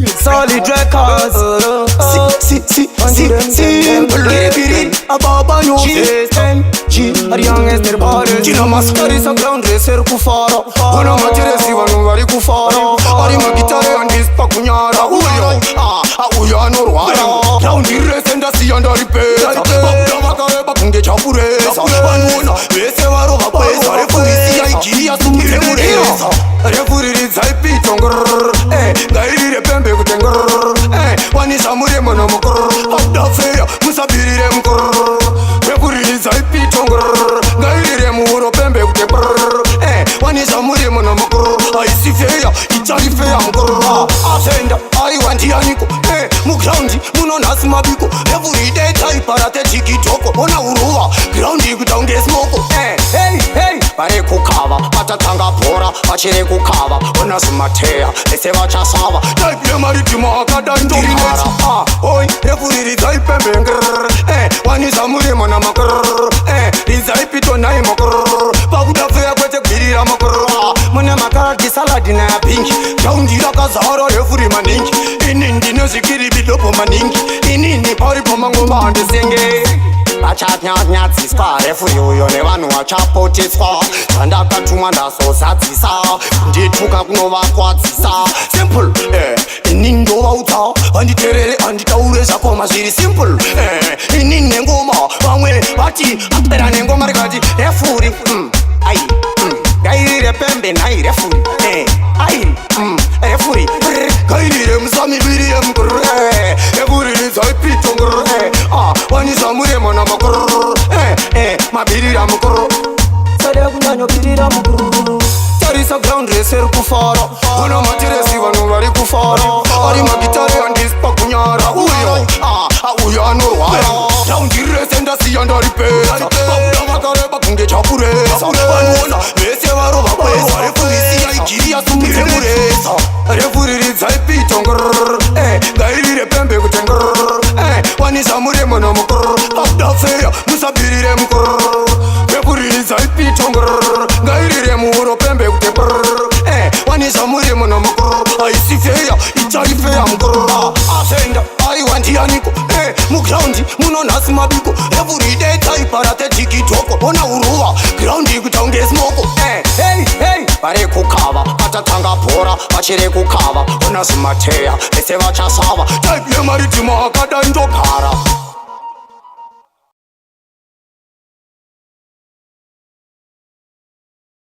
Solid records. Simple baby. Ababa no SMG. Are youngest in body. Kina maskari sa ground racer kufara. Ona majeresi wanu wari kufara. Ari magitare andis pakunyara. Uyo anorwara. Ground race enda si andari pesa. Babda makare bakunge chapuresa. Banuna wese waro hapesa. Refurisi ya ikiri ya sumire muresa. Refuriri zaipi tongor. Gairire pembe kutengor. Wanisha mure mono mokor. Abda feya musabirire mkor. Refuriri zaipi tongor. Gairire muro pembe kutengor. Wanisha mure mono mokor. Aisi feya itari feya mkor. Asenda aiwanti yaniko. Mugroundi muno nasi mabiko. Every day taiparate chikitoko. Ona uruwa groundi kutange smoko. Hey Pare kukava patatanga pora pachire kukava. Ona sumatea ese vachasava. Taipye maritima akadandiri neti. Oi refuriri taipembe ngrrr. Wanisa muremo na makrrr. Rizaipito na imokrrr. Pakuda fea kwete kwirira makrrr. Mune makarati saladi na ya pinki. Kaundira kazahara refuri maningi. Inindi nozikiri bidopo maningi. Inini pari pomangoma andesenge. Vachatnyatsiswa refuri uyo nevanhu vachapotiswa. Zvandakatumwa ndazozadzisa ndituka kunovakwadzisa. Simple inini ndovaudza vanditerere handitaure zvakoma zviri simple. Inini nengoma vamwe vati apera nengoma rikati refuri gairire pembe nai refuri refuri gairire musamibirire mkr refuri rizaipitongr wanisa muremo na makr mabirira mkr sade kunyanyo birira mkr tarisa ground racer kufara. Ona matiresi vanu vari kufara. Ari magitare andispa kunyara. Uyo anorwara. Ground race enda si andari pesa. Babda makare bakunge chapuresa. Vanona vese varo vapesa. Refurisi ya ikiri ya sumire muresa. Refuriri zaipito ngrrr. Gairire pembe kutengrrr. Wanisa muremo na mkrrr. Babda feya musabirire mkrrr. Refuriri zaipito ngrrr. Gairire muhuro pembe kutengrrr. Wanisa muremo na mkrrr. Aisi feya itari feya mkrrr. Asenda aiwanti yaniko. Mugroundi muno nasi mabiko. Every day taiparate chikitoko. Ona uruwa groundi kutange smoko. Hey pare kukava patatanga pora pachire kukava. Ona sumatea ese vachasava. Taipye maritima akadandogara.